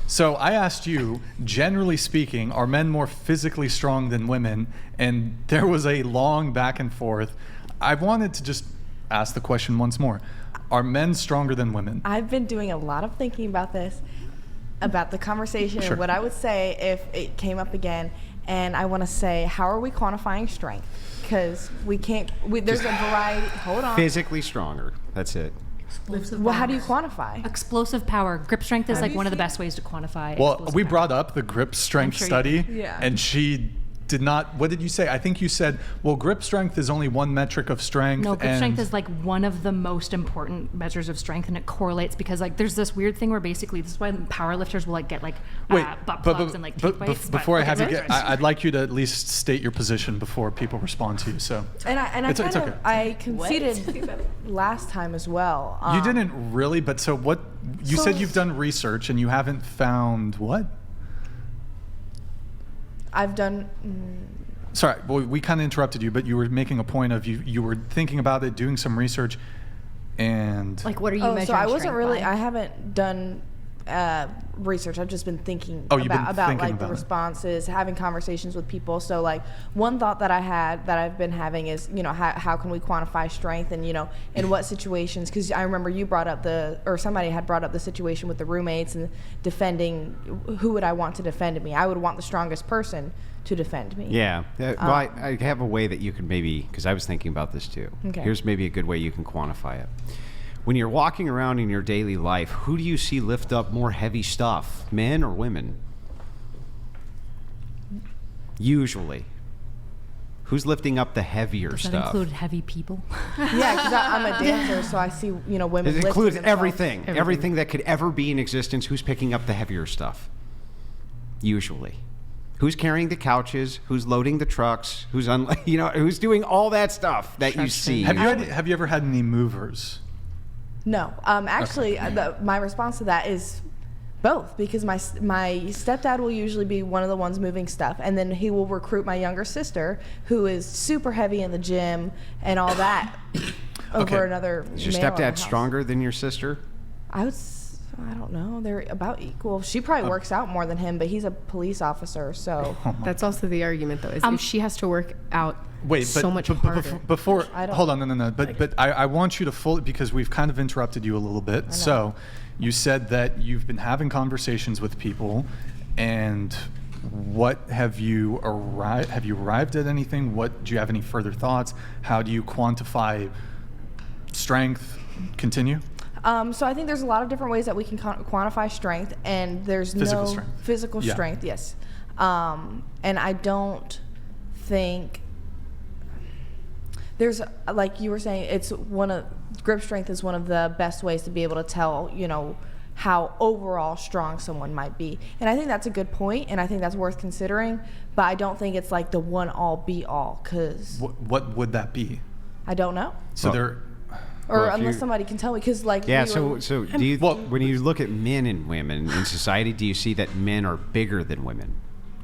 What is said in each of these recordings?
So I asked you, generally speaking, are men more physically strong than women? And there was a long back and forth. I wanted to just ask the question once more. Are men stronger than women? I've been doing a lot of thinking about this, about the conversation, Sure. and what I would say if it came up again. And I want to say, how are we quantifying strength? Because there's a variety. Hold on. Physically stronger. That's it. Well, how do you quantify? Explosive power. Grip strength is Have like you one of the seen- best ways to quantify. Well, explosive we power. brought up the grip strength sure you study, did. Yeah. and she did not. What did you say? I think you said, well, grip strength is only one metric of strength. No, grip and strength is like one of the most important measures of strength, and it correlates because like there's this weird thing where basically this is why powerlifters will like get like Wait, butt plugs and like teeth bites. before I have you okay, get, I'd like you to at least state your position before people respond to you. So And I It's okay. I conceded last time as well. you didn't really, but so what? You So- said you've done research and you haven't found what? I've done. Sorry, well, we kind of interrupted you, but you were making a point of you were thinking about it, doing some research, and like what are you Oh, measuring? so I wasn't strength really. by? I haven't done research. I've just been thinking Oh, you've been about thinking like about the it. responses, having conversations with people. So like one thought that I've been having is, how can we quantify strength, and in what situations? Because I remember you brought up somebody had brought up the situation with the roommates and defending. Who would I want to defend me? I would want the strongest person to defend me. Yeah. Well, I have a way that you can maybe, because I was thinking about this too. Okay. Here's maybe a good way you can quantify it. When you're walking around in your daily life, who do you see lift up more heavy stuff, men or women? Usually. Who's lifting up the heavier Does that stuff? include heavy people? Yeah, because I'm a dancer, so I see women. It lifting includes themselves. everything. Everything that could ever be in existence. Who's picking up the heavier stuff? Usually. Who's carrying the couches? Who's loading the trucks? Who's doing all that stuff that you see? have you ever had any movers? No, actually, my response to that is both, because my stepdad will usually be one of the ones moving stuff, and then he will recruit my younger sister, who is super heavy in the gym and all that, over Okay. another. Is your male in the stepdad house. stronger than your sister? I don't know. They're about equal. She probably works out more than him, but he's a police officer, so. That's also the argument, though, is if she has to work out Wait, so much harder. before, I don't- hold on, no. But I want you to fully, because we've kind of interrupted you a little bit. So you said that you've been having conversations with people, and what have you arrived at anything? Do you have any further thoughts? How do you quantify strength? Continue. So I think there's a lot of different ways that we can quantify strength, and there's Physical no strength. physical Yeah. strength. Yes, and I don't think there's, like you were saying, grip strength is one of the best ways to be able to tell, how overall strong someone might be. And I think that's a good point, and I think that's worth considering. But I don't think it's like the one all be all, because What would that be? I don't know, So Well, there. or if unless you- somebody can tell me, because like Yeah, we so were- do you, Well- when you look at men and women in society, do you see that men are bigger than women?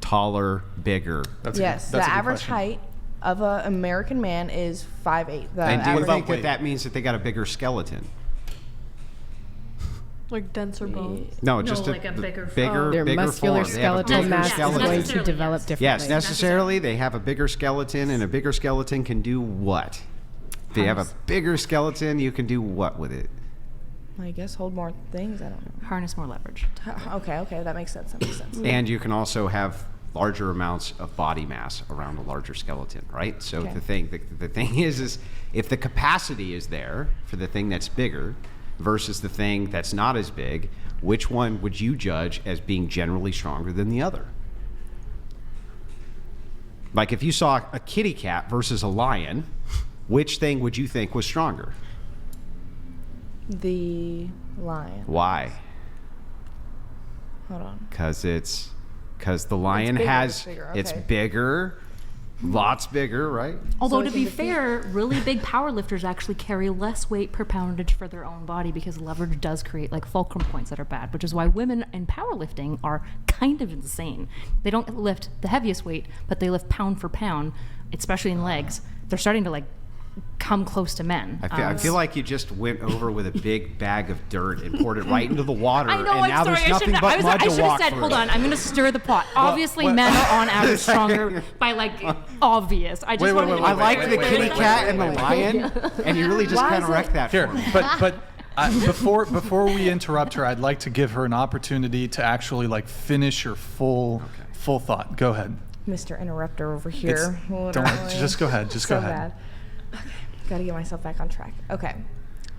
Taller, bigger? That's yes, that's the a good average question. height of an American man is 5'8". And do you about think weight? that means that they got a bigger skeleton? Like denser bones. No, No, just like a bigger Their bigger muscular form. They have a skeletal bigger mass is skeleton. going to Necessarily, develop yes. differently. Yes, necessarily they have a bigger skeleton, and a bigger skeleton can do what? If you have a bigger skeleton, you can do what with it? I guess hold more things. I don't know. Harness more leverage. Okay, that makes sense. And you can also have larger amounts of body mass around a larger skeleton, right? So Okay. the thing is if the capacity is there for the thing that's bigger versus the thing that's not as big, which one would you judge as being generally stronger than the other? Like if you saw a kitty cat versus a lion, which thing would you think was stronger? The lion. Why? Hold on. Because the lion bigger, has it's bigger, it's okay. bigger, lots bigger, right? Although So to it be can defeat- fair, really big power lifters actually carry less weight per poundage for their own body because leverage does create like fulcrum points that are bad, which is why women in powerlifting are kind of insane. They don't lift the heaviest weight, but they lift pound for pound, especially in legs. They're starting to like come close to men. I feel like you just went over with a big bag of dirt and poured it right into the water, I know. and I'm now sorry. there's nothing but mud I to should have walk said, through. hold on, I'm going to stir the pot. Obviously, men are on average stronger by obvious. I just Wait, wanted to I be like very the clear. kitty cat and the lion, and you really just Why kind is of wrecked that Here, for me. but before we interrupt her, I'd like to give her an opportunity to actually like finish her full thought. Go ahead. Mr. Interrupter over It's- here. don't worry, just go ahead. Just so go ahead. bad. Okay, gotta get myself back on track. Okay,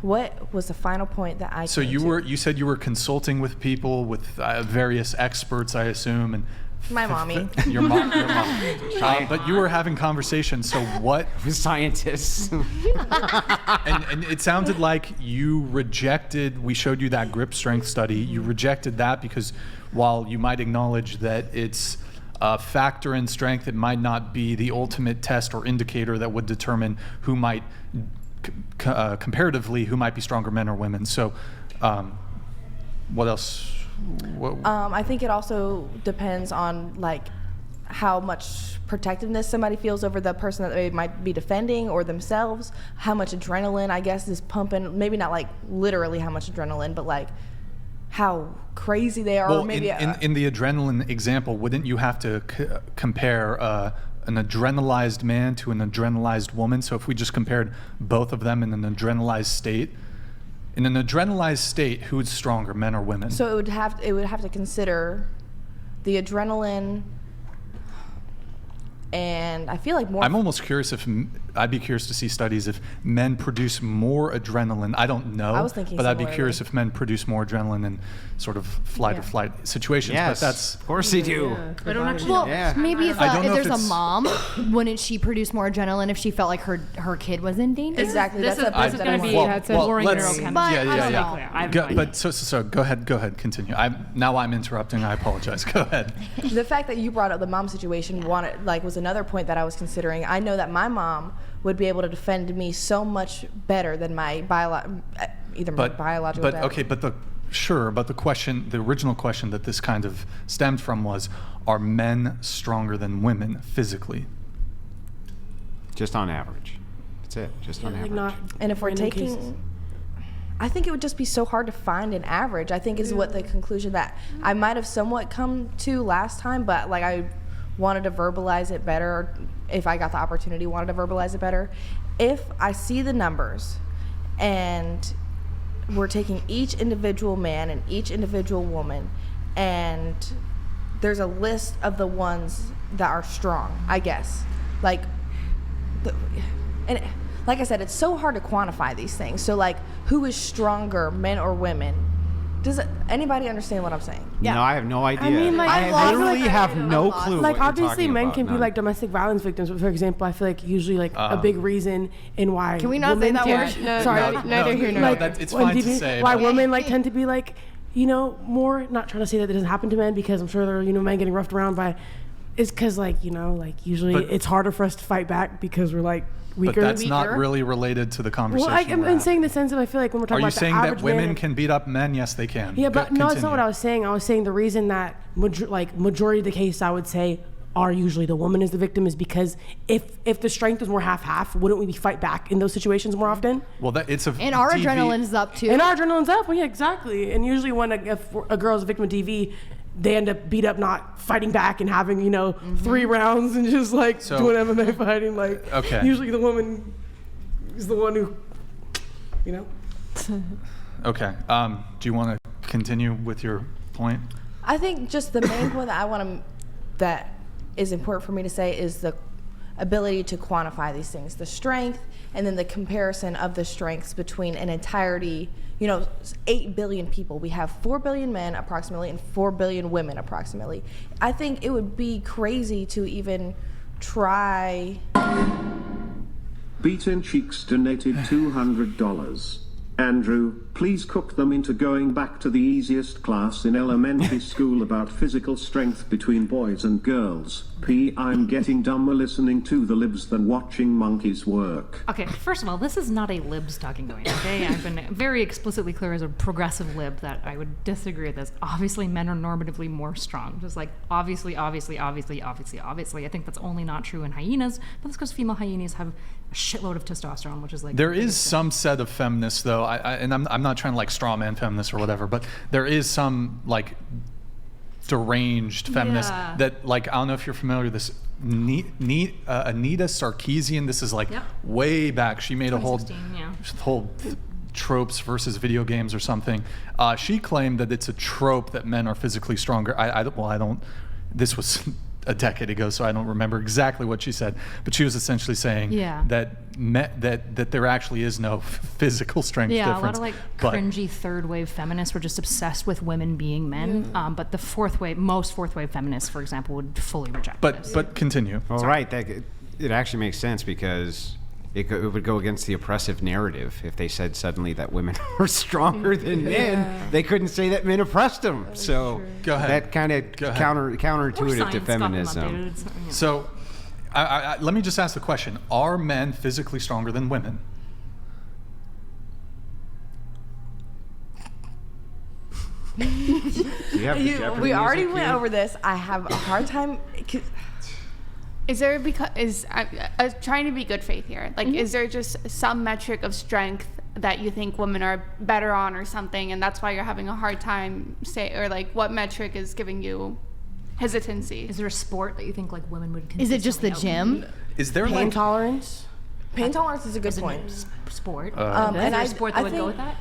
what was the final point that I? So came you said you were consulting with people, with various experts, I assume, and My mommy. your mom. But you were having conversations. So what? Scientists. And it sounded like you rejected. We showed you that grip strength study. You rejected that because while you might acknowledge that it's a factor in strength, it might not be the ultimate test or indicator that would determine who might comparatively who might be stronger, men or women. So what else? I think it also depends on like how much protectiveness somebody feels over the person that they might be defending or themselves. How much adrenaline, I guess, is pumping. Maybe not like literally how much adrenaline, but like how crazy they are. Well, or maybe in the adrenaline example, wouldn't you have to compare an adrenalized man to an adrenalized woman? So if we just compared both of them in an adrenalized state, who's stronger, men or women? so it would have to consider the adrenaline, and I feel like more. I'm almost curious I'd be curious to see studies if men produce more adrenaline. I don't know, I was thinking but I'd be similarly. curious if men produce more adrenaline in sort of flight or flight situations. Yes, But that's of course they do. I don't actually. Well, Yeah. maybe if, I don't know if if there's a it's- mom, wouldn't she produce more adrenaline if she felt like her kid was in danger? Exactly. This That's is a this is that going I to be want. that's boring let's- neurochemistry. But yeah, I yeah, don't yeah. know. I have no idea. But so go ahead, continue. Now I'm interrupting. I apologize. Go ahead. The fact that you brought up the mom situation was another point that I was considering. I know that my mom would be able to defend me so much better than my biological But dad. okay, but the original question that this kind of stemmed from was, are men stronger than women physically? Just on average. That's it. Just on like average. not. And if we're random taking, cases. I think it would just be so hard to find an average. I think is what the conclusion that I might have somewhat come to last time, but like I wanted to verbalize it better. If I got the opportunity, wanted to verbalize it better. If I see the numbers, and we're taking each individual man and each individual woman, and there's a list of the ones that are strong, I guess. And like I said, it's so hard to quantify these things. So like, who is stronger, men or women? Does anybody understand what I'm saying? No, I have no idea. I mean, like, I I feel literally like have no clue. Like what you're obviously talking men about. can be None. like domestic violence victims, but for example, I feel like usually like a big reason in why Can we not say women that tend- word? No, sorry, neither here nor like, there. It's when fine to DB say. why but- women like tend to be like, more, not trying to say that it doesn't happen to men, because I'm sure there are men getting roughed around by, it's because like usually But- it's harder for us to fight back because we're like But weaker. that's not really related to the conversation. well, we're I'm having. saying the sense of I feel like when we're Are talking you about saying the that average women man, can beat up men? Yes, they can. Yeah, but no, it's Continue. not what I was saying. I was saying the reason that majority of the case, I would say, are usually the woman is the victim is because if the strength was more half, wouldn't we fight back in those situations more often? Well, it's a And our DV adrenaline's up too. And our adrenaline's up. Well, yeah, exactly. And usually when if a girl's a victim of DV, they end up beat up, not fighting back and having 3 rounds and just like So- doing MMA fighting. Like Okay. usually the woman is the one who, Okay. Do you want to continue with your point? I think just the main point that is important for me to say is the ability to quantify these things, the strength, and then the comparison of the strengths between an entirety. 8 billion people. We have 4 billion men approximately and 4 billion women approximately. I think it would be crazy to even try. Beaten Cheeks donated $200. Andrew, Please cook them into going back to the easiest class in elementary school about physical strength between boys and girls. P. I'm getting dumber listening to the libs than watching monkeys work. Okay, first of all, this is not a libs talking point, okay? I've been very explicitly clear as a progressive lib that I would disagree with this. Obviously, men are normatively more strong. Just like, obviously. I think that's only not true in hyenas, but that's because female hyenas have a shitload of testosterone, which is like... There is some set of feminists, though, and I'm not trying to like straw man feminists or whatever, but there is some like deranged feminists that, like, I don't know if you're familiar with this. Anita Sarkeesian. This is like way back. She made a whole tropes versus video games or something. She claimed that it's a trope that men are physically stronger. I don't. This was a decade ago, so I don't remember exactly what she said. But she was essentially saying that that there actually is no physical strength difference. Yeah, a lot of like cringy third wave feminists were just obsessed with women being men. But the most fourth wave feminists, for example, would fully reject this. But continue. Well, right. It actually makes sense because it would go against the oppressive narrative if they said suddenly that women were stronger than men. They couldn't say that men oppressed them. So go ahead. That kind of counterintuitive to feminism. So let me just ask the question: are men physically stronger than women? We already went over this. I have a hard time. Is there trying to be good faith here? Like, is there just some metric of strength that you think women are better on or something, and that's why you're having a hard time or like what metric is giving you hesitancy? Is there a sport that you think like women would? Is it just the gym? Is there pain tolerance? Pain tolerance is a good point. Sport. And is there a sport that would go with that?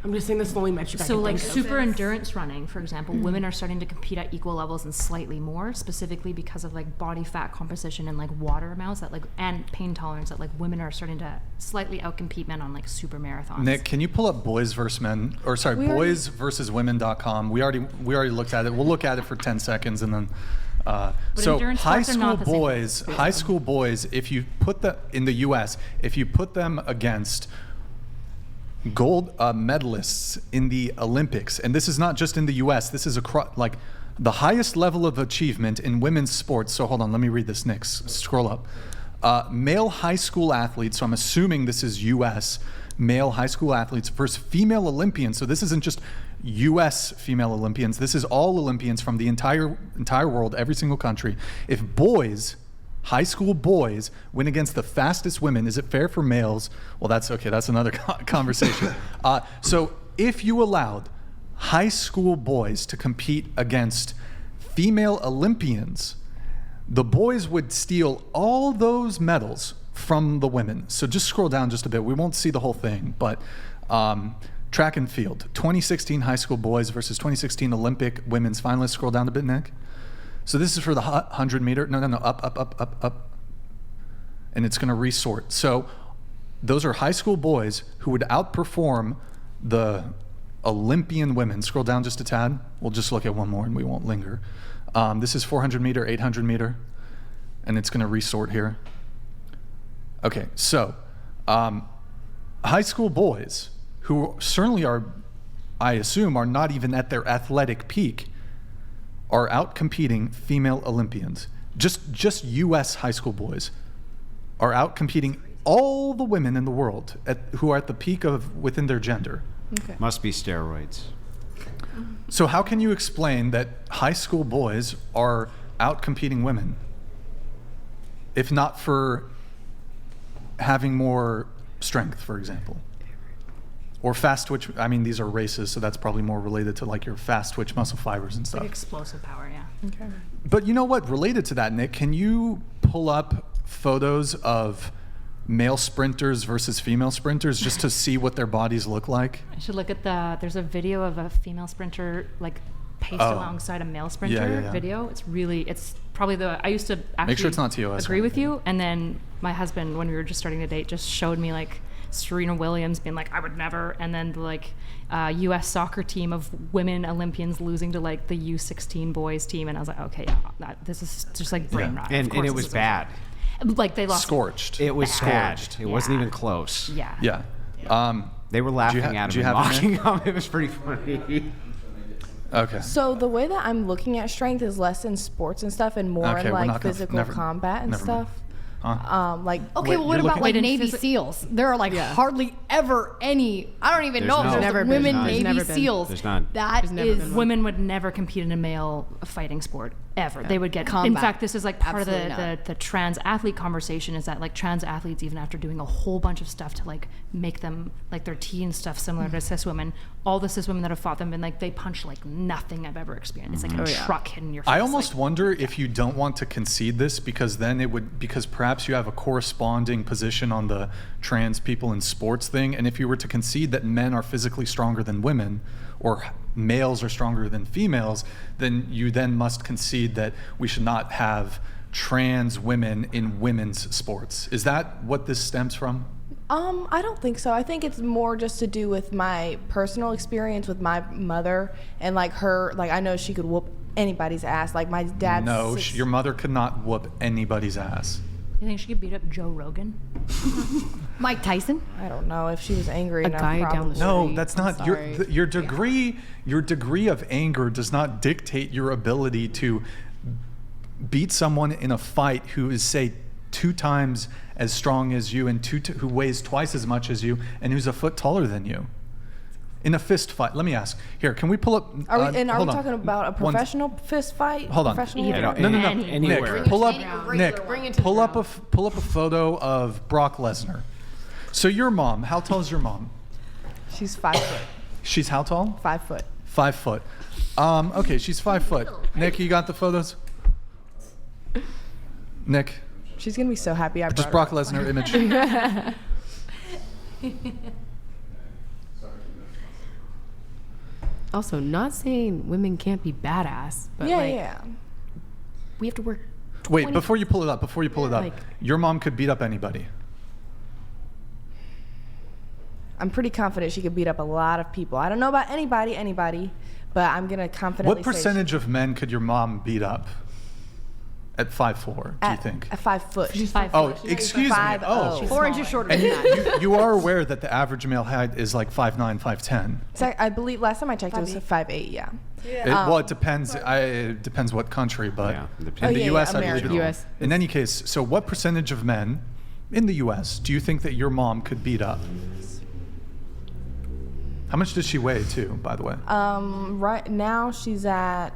I'm just saying this is the only metric I So can like think of. super endurance running, for example, women are starting to compete at equal levels and slightly more, specifically because of like body fat composition and like water amounts and pain tolerance that like women are starting to slightly outcompete men on like super marathons. Nick, can you pull up boysversuswomen.com? We already looked at it. We'll look at it for 10 seconds and then so high school boys, if you put them in the US, if you put them against gold medalists in the Olympics, and this is not just in the US, this is across like the highest level of achievement in women's sports. So hold on, let me read this, Nick. Scroll up. Male high school athletes, so I'm assuming this is US, male high school athletes versus female Olympians. So this isn't just US female Olympians, this is all Olympians from the entire world, every single country. If high school boys win against the fastest women, is it fair for males? Well, that's okay. That's another conversation. So if you allowed high school boys to compete against female Olympians, the boys would steal all those medals from the women. So just scroll down just a bit. We won't see the whole thing, but track and field, 2016 high school boys versus 2016 Olympic women's finalists. Scroll down a bit, Nick. So this is for the 100 meter. No, up. And it's going to resort. So those are high school boys who would outperform the Olympian women. Scroll down just a tad. We'll just look at one more and we won't linger. This is 400 meter, 800 meter. And it's going to resort here. Okay, so high school boys who certainly are, I assume, are not even at their athletic peak, are out competing female Olympians. Just U.S. high school boys are out competing all the women in the world who are at the peak of within their gender. Okay. Must be steroids. So how can you explain that high school boys are out competing women, if not for having more strength, for example? Or fast twitch, I mean, these are races, so that's probably more related to like your fast twitch muscle fibers and stuff. Like explosive power, yeah. Okay. But you know what, related to that, Nick, can you pull up photos of male sprinters versus female sprinters just to see what their bodies look like? I should look at there's a video of a female sprinter like paced alongside a male sprinter video. It's probably I used to actually make sure it's not TOS. Agree with you. And then my husband, when we were just starting to date, just showed me like Serena Williams being like, I would never, and then the like U.S. soccer team of women Olympians losing to like the U16 boys team, and I was like, okay, yeah, this is just like brain rot. And it was bad. Like they lost. Scorched. It was bad. scorched. It wasn't even close. Yeah. Yeah. They were laughing ha- at do him you and have it, mocking Nick? him. It was pretty funny. Okay. So the way that I'm looking at strength is less in sports and stuff, and more Okay, in we're like not gonna- physical never- combat and never mind. stuff. Huh? Like Okay, Wait, well, what you're about looking- like Wait, in Navy physi- SEAls? There are like hardly ever any. I don't even There's know if no- there's Never been. women There's Navy never been. SEAls. There's none. That There's never is been one. Women would never compete in a male fighting sport ever. They would get. In Combat. fact, this is like part Absolutely of not. the trans athlete conversation. Is that like trans athletes, even after doing a whole bunch of stuff to like make them like their teen stuff similar to cis women, all the cis women that have fought them, been like they punch like nothing I've ever experienced. It's like a truck hitting your face. I almost like, wonder if you don't want to concede this, because then it would, because perhaps you have a corresponding position on the trans people in sports thing, and if you were to concede that men are physically stronger than women, or males are stronger than females, then you then must concede that we should not have trans women in women's sports. Is that what this stems from? I don't think so. I think it's more just to do with my personal experience with my mother and like her. Like I know she could whoop anybody's ass. Like my dad's. No, six- your mother could not whoop anybody's ass. You think she could beat up Joe Rogan? Mike Tyson. I don't know if she was angry A enough. guy down probably. the No, street. that's I'm not your sorry. your degree. Your degree of anger does not dictate your ability to beat someone in a fight who is, say, 2 times as strong as you and who weighs twice as much as you and who's a foot taller than you. In a fist fight, let me ask. Here, can we pull up? Are we, and are we hold on. talking about a One- professional fist fight? Hold on. Professional Either. fight? No. Anywhere. Nick, pull up. Regular Nick, one. pull up a photo of Brock Lesnar. So your mom, how tall is your mom? She's 5 foot. She's how tall? 5 foot. 5 foot. Okay, she's 5 foot. Nick, you got the photos? Nick, She's gonna be so happy I brought just her Brock up. Lesnar image. Also, not saying women can't be badass, but Yeah, like yeah. we have to work. Wait, 20 before you pull it up, Like- your mom could beat up anybody. I'm pretty confident she could beat up a lot of people. I don't know about anybody, but I'm gonna confidently What say percentage of men could your mom beat up at 5'4", do you think? At 5 foot. She's 5 Oh, foot. excuse me. 5'0". Oh, 4 inches shorter and than that. you are aware that the average male height is like 5'9", 5'10". I believe last time I checked it was 5'8". Yeah. Well, it depends. It depends what country, but Yeah, in depends. the yeah, U.S., I America. believe it. US. In any case, so what percentage of men in the U.S. do you think that your mom could beat up? How much does she weigh, too, by the way? Right now she's at.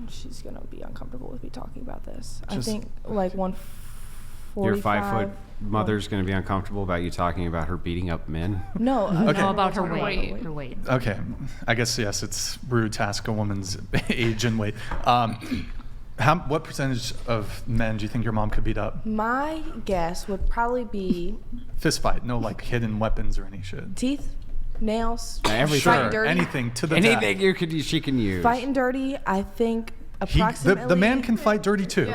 She's gonna be uncomfortable with me talking about this. I Just- think like 145. Your 5 foot mother's going to be uncomfortable about you talking about her beating up men. No. Okay. How about her we're talking weight? Her weight. Okay, I guess yes. It's rude to ask a woman's age and weight. What percentage of men do you think your mom could beat up? My guess would probably be Fist fight, no like hidden weapons or any shit. teeth, nails, Everything. Sure, fighting dirty. anything to the Anything death. she can use. Fighting dirty. I think He, approximately. the man can fight dirty too.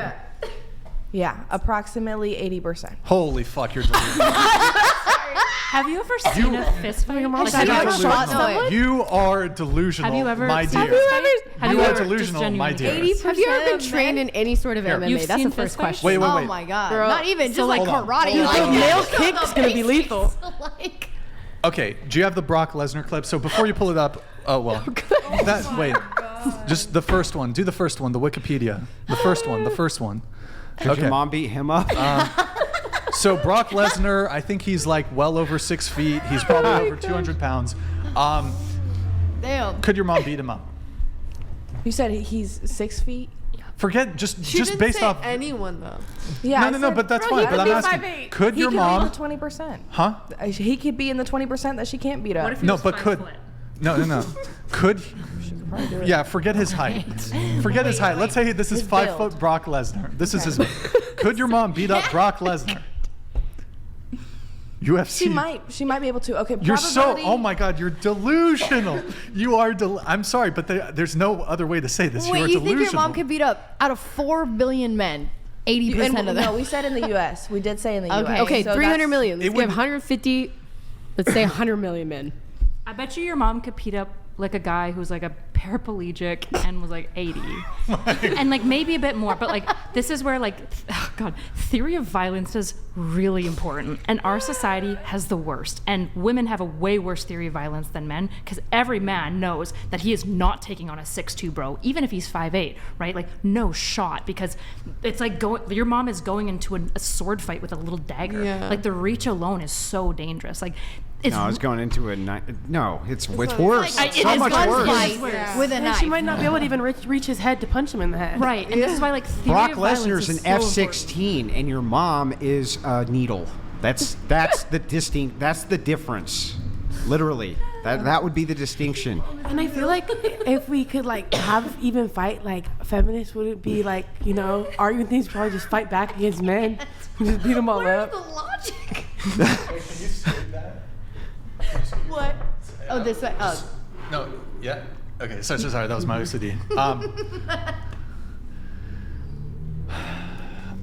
Yeah, approximately 80%. Holy fuck, you're delusional. Have you ever seen a fist fight? Like, Have you have, ever you shot ever, someone? You are delusional, have you ever my seen dear. a fist fight? Have You you are ever just delusional, my genuinely- dear. 80% Have you ever been of trained men? in any sort of Here. MMA? You've That's seen the first fist fights? question. Wait, Oh wait. my god. Girl, Not even so just like hold on. karate. Dude, like, the male kick's gonna be basics. lethal. Like, Okay, do you have the Brock Lesnar clip? So before you pull it up, oh well. Wait, just the first one. Do the first one, the Wikipedia. The first one. Could your mom beat him up? So Brock Lesnar, I think he's like well over 6 feet. He's probably over 200 pounds. damn. Could your mom beat him up? You said he's 6 feet? Forget just didn't based say off. anyone though. Yeah. No, I no, no. said- But that's Bro, fine. he But I'm could be asking, 5'8". could He your could mom? be in the 20%. Huh? He could be in the 20% that she can't beat up. No, but could. No. Could. Yeah, forget his height. Forget his height. Let's say this is His 5 build. foot Brock Lesnar. This is his. Could your mom beat up Brock Lesnar? UFC. She might be able to. Okay, You're so. probability- Oh my God, you're delusional. You are. I'm sorry, but there's no other way to say this. Wait, you are you delusional. think your mom could beat up out of 4 billion men? 80% And, of them. no, we said in the U.S. We did say in the Okay. U.S. Okay, so 300 that's- million. Let's it would- give 150. Let's say 100 million men. I bet you your mom could beat up like a guy who's like a paraplegic and was like 80. And like maybe a bit more, but like this is where like God, theory of violence is really important, and our society has the worst. And women have a way worse theory of violence than men, because every man knows that he is not taking on a 6'2" bro, even if he's 5'8", right? Like, no shot, because it's like your mom is going into a sword fight with a little dagger. Yeah. Like, the reach alone is so dangerous. Like, it's No, I was going into it's worse. Like, It's so much worse. Gunfight with a And knife. she might not be able to even reach his head to punch him in the head. right, and this is why like theory Brock of violence Lesnar's an is so important. F-16, and your mom is a needle. That's the difference. Literally, that would be the distinction. And I feel like if we could like have even fight, like feminists wouldn't be like, you know, arguing things, probably just fight back against men, just beat them all Where's up. the logic? Can you say that? What? Oh, this way. Oh. No, yeah. Okay, sorry, that was my OCD.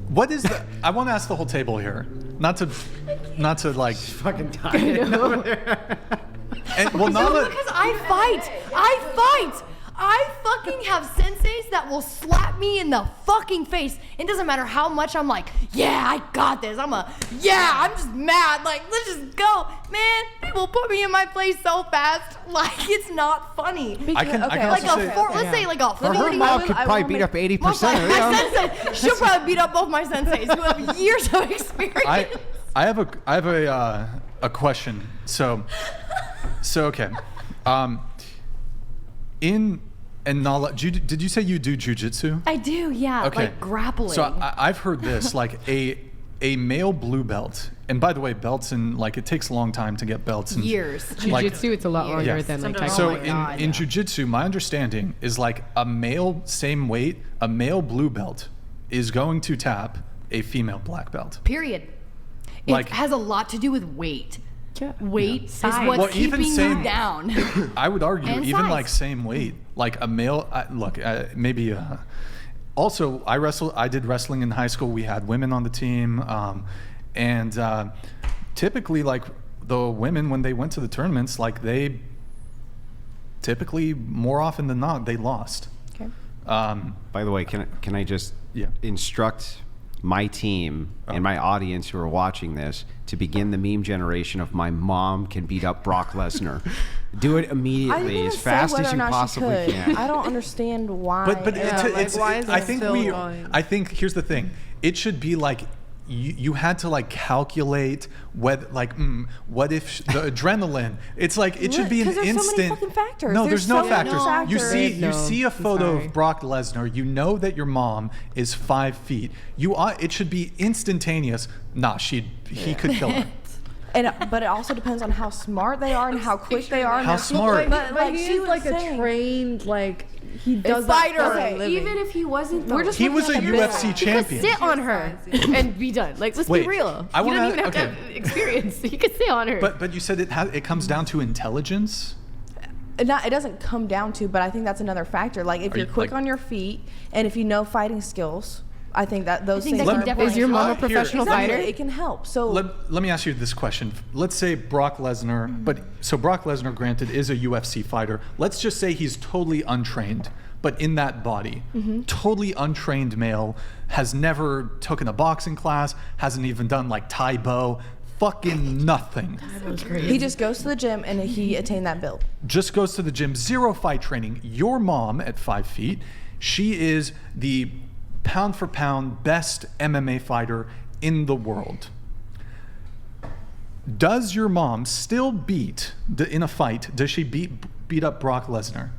What is the? I want to ask the whole table here, not to like. Fucking dying over there. And, well, Nala, Because I fight. I fucking have senseis that will slap me in the fucking face. It doesn't matter how much I'm like, yeah, I got this. I'm just mad. Like, let's just go. Man, people put me in my place so fast. Like, it's not funny. I can Like also a say, let's say like a Her 40 mom could I probably will beat make- up 80% Most like of my them. sensei, she'll probably beat up both my senseis who have years of experience. I have a question. So okay, and Nala, did you say you do jujitsu? I do, yeah, Okay. like grappling. So I've heard this, like a male blue belt, and by the way, belts and like it takes a long time to get belts. And, Years. Like, Jiu-jitsu, it's a lot longer Yeah. than like Sometimes- so Oh my God, in yeah. jujitsu, my understanding is like a male same weight, a male blue belt is going to tap a female black belt. Period. It Like- has a lot to do with weight. Yeah. Weight is Well, what's even keeping saying- you down. I would argue And even size. like same weight, like a male. Maybe. Also, I did wrestling in high school. We had women on the team, and typically, like the women when they went to the tournaments, like they typically more often than not they lost. Okay. By the way, can I just Yeah. instruct my team and my audience who are watching this to begin the meme generation of my mom can beat up Brock Lesnar. Do it I immediately didn't as say fast whether as or you not she possibly could. can. I don't understand why. But why is I it think still going? I think here's the thing. It should be like you had to like calculate what if the adrenaline. It's like it should be an 'Cause there's so many instant. fucking factors. No, There's there's no so factors. many You factors. see No, you see a I'm photo sorry. of Brock Lesnar. You know that your mom is 5 feet. It should be instantaneous. Nah, he could kill her. But it also depends on how smart they are and how quick they are. and How their feet. smart? But like he she is was like saying, a trained, like he does fighter. that for Okay, a living. Even if he wasn't, We're just He looking was at a the UFC business. champion. sit on her and be done. Like, let's Wait, be real. I You wanna- don't even have to okay. have experience. You could sit on her. But you said it comes down to intelligence. it doesn't come down to, but I think that's another factor. Like if Are you're you, quick like- on your feet and if you know fighting skills, I think that those think things that are can definitely Is your mom a Here. professional Exactly, fighter? It can help. So Let me ask you this question. Let's say Brock Lesnar, Brock Lesnar, granted, is a UFC fighter. Let's just say he's totally untrained, but in that body, totally untrained male, has never taken a boxing class, hasn't even done like Tai Bo, fucking nothing. he just goes to the gym and he attained that build. Just goes to the gym, zero fight training. Your mom at 5 feet, she is the pound for pound best MMA fighter in the world. Does your mom still in a fight, does she beat up Brock Lesnar?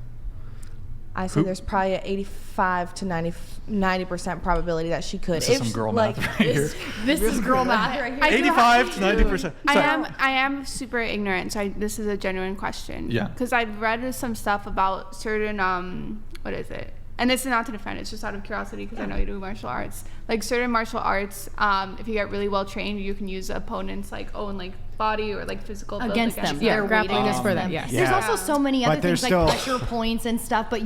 I say there's probably an 85 to 90% probability that she could. This is some girl math right here. This is girl math right here. 85 to 90%. I am super ignorant, so this is a genuine question. Yeah. Because I've read some stuff about certain what is it? And this is not to defend; it's just out of curiosity because I know you do martial arts. Like certain martial arts, if you get really well trained, you can use opponents' like own like body or like physical build Against them. Yeah, They're grappling weighted is for against that, them. yes. There's Yeah. also so many But other things there's like still- pressure points and stuff, but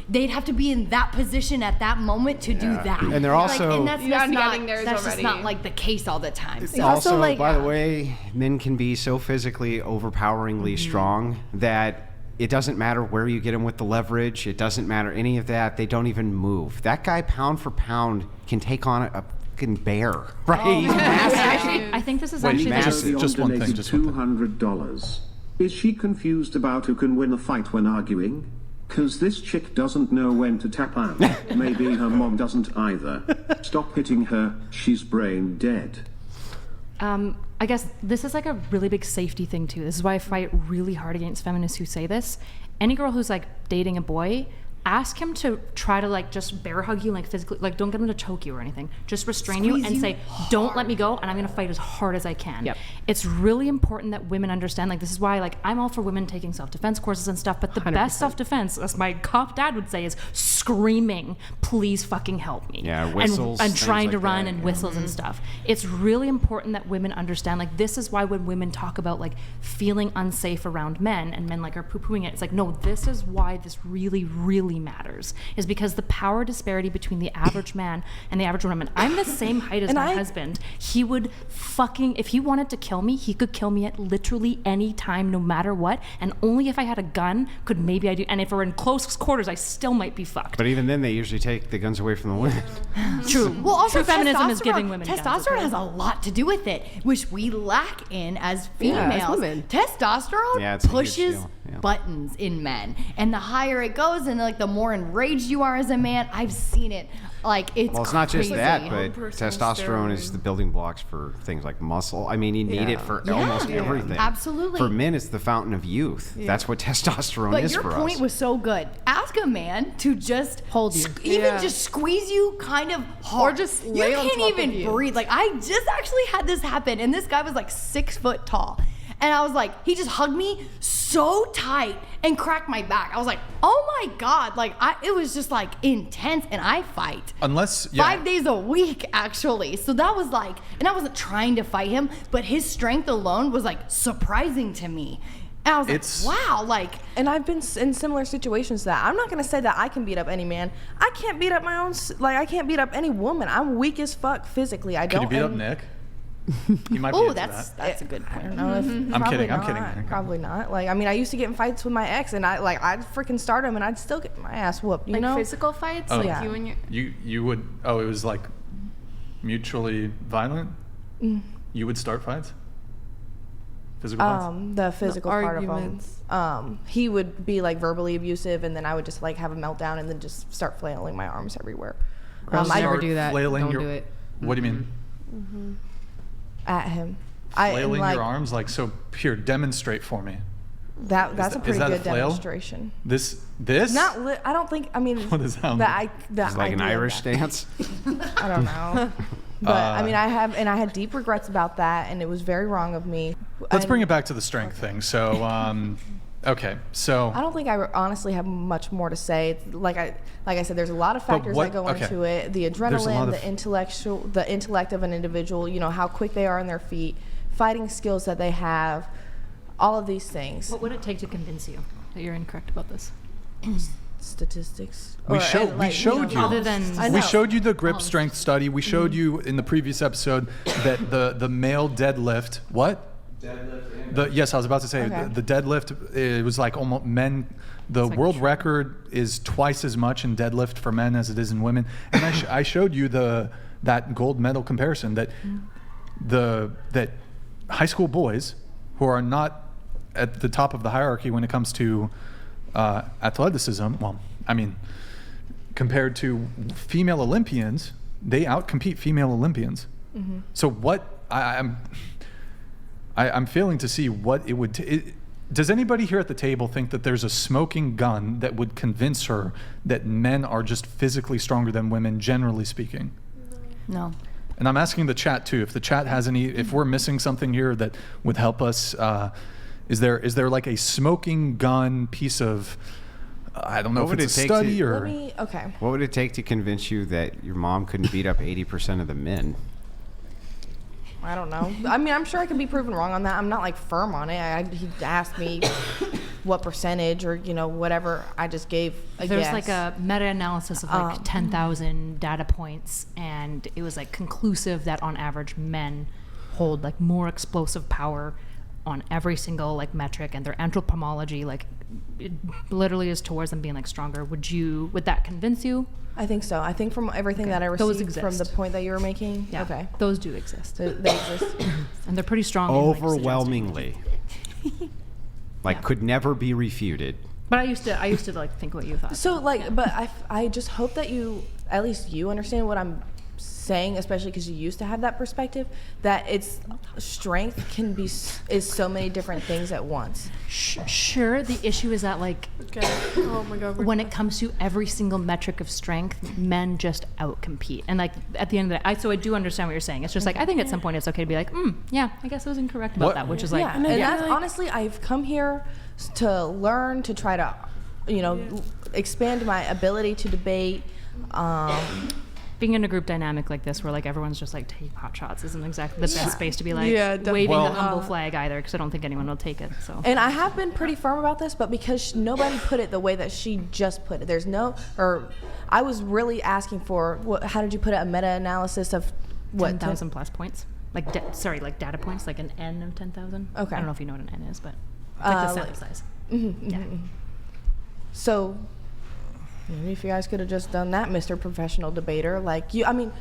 they'd have to be in that position at that moment to do that. And they're also- like, and that's, You're that's not not getting theirs that's just already. not like the case all the time. So. Also, like- by the way, men can be so physically overpoweringly strong that it doesn't matter where you get them with the leverage. It doesn't matter any of that. They don't even move. That guy, pound for pound, can take on a fucking bear, right? He's massive. I think this is Wait, actually massive. the, just one thing, donated just one thing. $200. Is she confused about who can win a fight when arguing? Cause this chick doesn't know when to tap out. Maybe her mom doesn't either. Stop hitting her, she's brain dead. I guess this is like a really big safety thing too. This is why I fight really hard against feminists who say this. Any girl who's like dating a boy, ask him to try to like just bear hug you, like physically, like don't get him to choke you or anything. Just restrain you and say, don't let me go, and I'm gonna fight as hard as I can. Yep. It's really important that women understand, like this is why like I'm all for women taking self-defense courses and stuff, but the 100%. best self-defense, as my cop dad would say, is screaming, please fucking help me. Yeah, whistles, And things trying to like run that, and yeah. whistles and stuff. It's really important that women understand, like this is why when women talk about like feeling unsafe around men and men like are poo-pooing it, it's like, no, this is why this really, really matters, is because the power disparity between the average man and the average woman. I'm the same height as And my I- husband. He would fucking, if he wanted to kill me, he could kill me at literally any time, no matter what, and only if I had a gun could maybe I do, and if we're in close quarters, I still might be fucked. But even then, they usually take the guns away from the women. True. Well, also True feminism is testosterone- giving women guns, testosterone okay? has a lot to do with it, which we lack in as Yeah, as females. women. Testosterone Yeah, it's a huge pushes deal, yeah. buttons in men, and the higher it goes, and like the more enraged you are as a man, I've seen it. Like it's Well, it's not just crazy. that, but personal testosterone is steroid. the building blocks for things like muscle. I mean, you need it for almost everything. Absolutely. For men, it's the fountain of youth. That's what testosterone But is your for point us. was so good. Ask a man to just Hold you. even Yeah. just squeeze you kind of hard. Or just you lay on can't top of even you. breathe. Like I just actually had this happen, and this guy was like 6 foot tall. And I was like, he just hugged me so tight and cracked my back. I was like, oh my God. Like, it was just like intense. And I fight Unless, yeah, 5 days a week, actually. So that was like, and I wasn't trying to fight him, but his strength alone was like surprising to me. And I was It's- like, wow, like, And I've been in similar situations to that. I'm not gonna say that I can beat up any man. I can't beat up my own. Like I can't beat up any woman. I'm weak as fuck physically. I could don't. you beat up and- Nick? He might be oh, into that's that. a good I point. don't know if I'm probably kidding, I'm not, kidding, Nick. Probably not. Like I mean, I used to get in fights with my ex, and I'd freaking start him, and I'd still get my ass whooped. You Like know? physical fights, Oh. like Yeah. you and your. You would, oh, it was like mutually violent? You would start fights? Physical fights? The physical part of arguments. him. He would be like verbally abusive, and then I would just like have a meltdown, and then just start flailing my arms everywhere. Girls I never Start do that. flailing Don't your- do it. What do you mean? at him. Flailing like, your arms? Like, so here, demonstrate for me. That's that- a is pretty that a good flail? demonstration. This? Not. I don't think. I mean. What does that mean? It's like an idea of Irish that. dance. I don't know. But I mean, I had deep regrets about that, and it was very wrong of me. Let's bring it back to the strength thing. So, okay, so I don't think I honestly have much more to say. It's like I said, there's a lot of factors what- that go okay. into it. The There's a lot adrenaline, of- the intellect of an individual. You know how quick they are on their feet, fighting skills that they have, all of these things. What would it take to convince you that you're incorrect about this? Statistics. we Or, showed and, we like, showed you. Other than I We know. showed you the grip strength study. We showed you in the previous episode that the male deadlift. What? Yes, I was about to say Okay. the deadlift. It was like almost men. The like world true. record is twice as much in deadlift for men as it is in women. And I showed you that gold medal comparison that that high school boys who are not at the top of the hierarchy when it comes to athleticism. Well, I mean, compared to female Olympians, they outcompete female Olympians. So what I'm failing to see what it would. Does anybody here at the table think that there's a smoking gun that would convince her that men are just physically stronger than women, generally speaking? No. And I'm asking the chat too. If the chat has any, if we're missing something here that would help us, is there like a smoking gun piece of, I don't know What if would it's a it take to- study or. Okay. What would it take to convince you that your mom couldn't beat up 80% of the men? I don't know. I mean, I'm sure I could be proven wrong on that. I'm not like firm on it. He asked me what percentage or whatever. I just gave a There's guess. like a meta-analysis of like 10,000 data points, and it was like conclusive that on average men hold like more explosive power on every single like metric, and their anthropomology like it literally is towards them being like stronger. Would that convince you? I think so. I think from everything that I Those received from the exist. point that you were making. Yeah, Okay. those do exist, They exist. and they're pretty strong. in, like, Overwhelmingly. Like, could never be refuted. But I used to like think what you thought. So like, but I just hope that you, at least you understand what I'm saying, especially because you used to have that perspective, that it's strength can be is so many different things at once. Sure. The issue is that like Oh my god. when it comes to every single metric of strength, men just outcompete. And like at the end of the day, so I do understand what you're saying. It's just like I think at some point it's okay to be like, yeah, I guess I was incorrect about What- that, which is like, Yeah, and that's honestly, I've come here to learn, to try to, expand my ability to debate. Being in a group dynamic like this where like everyone's just like taking pot shots isn't exactly the best space to be like Yeah, definitely. waving Well- the humble flag either, because I don't think anyone will take it. So And I have been pretty firm about this, but because nobody put it the way that she just put it, I was really asking for, how did you put it, a meta-analysis of what? 10,000 plus points, like like data points, like an N of 10,000. Okay. I don't know if you know what an N is, but it's like the sample like- size. Yeah. So maybe if you guys could have just done that, Mr. Professional Debater, I'm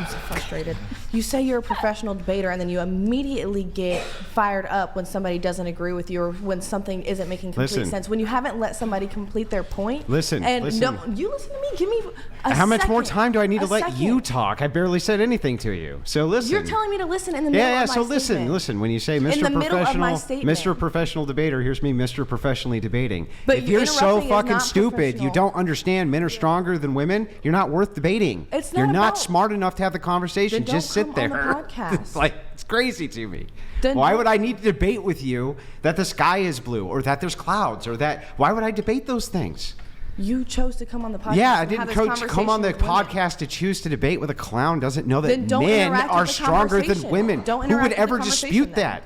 so frustrated. You say you're a professional debater, and then you immediately get fired up when somebody doesn't agree with you, or when something isn't making complete Listen. sense. When you haven't let somebody complete their point. Listen, And listen. No, you listen to me. Give me a How much more second. time do I need to A let you second. talk? I barely said anything to you. So listen. You're telling me to listen in the middle Yeah, of my so listen, statement. listen. When you say In Mr. the middle of my Professional, statement. Mr. Professional Debater, here's me, Mr. Professionally Debating. But if you you're so interrupting is fucking not stupid, you professional. don't understand men are stronger than women, you're not worth debating. It's you're not not about- smart enough to have the conversation. Then Just sit don't there. come on the podcast. It's like, it's crazy to me. Then Why don't- would I need to debate with you that the sky is blue or that there's clouds or that? Why would I debate those things? You chose to come on the podcast. Yeah, I and didn't have this come on the conversation with women. podcast to choose to debate with a clown. Doesn't know that Then don't men interact with are the stronger than conversation. women. Don't Who would interact with the ever conversation dispute then. that?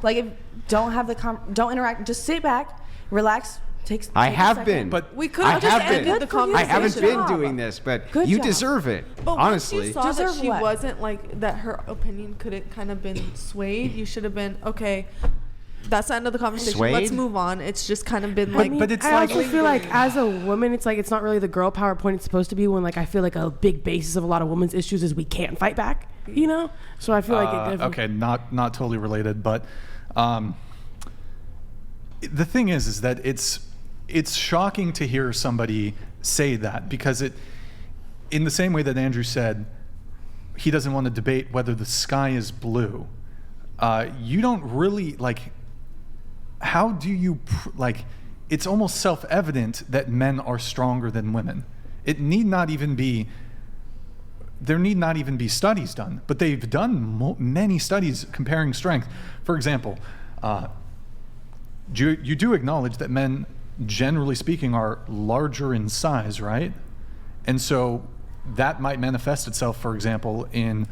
Like, don't interact. Just sit back, relax, take. I take a have second. been. We I could have have just ended been. the Good for you. I haven't Good been job. doing this, but Good you job. deserve it. But honestly. once you saw that Deserve she what? wasn't like that, her opinion could have kind of been swayed. You should have been okay. That's the end of the conversation. Let's Swayed? move on. It's just kind of been But- like. but it's I like- also feel like as a woman, it's like it's not really the girl power point it's supposed to be. When like I feel like a big basis of a lot of women's issues is we can't fight back. So I feel like it definitely. Okay, not totally related, but the thing is that it's shocking to hear somebody say that, because in the same way that Andrew said he doesn't want to debate whether the sky is blue, you don't really like. How do you it's almost self-evident that men are stronger than women. There need not even be studies done, but they've done many studies comparing strength. For example, you do acknowledge that men, generally speaking, are larger in size, right? And so that might manifest itself, for example, in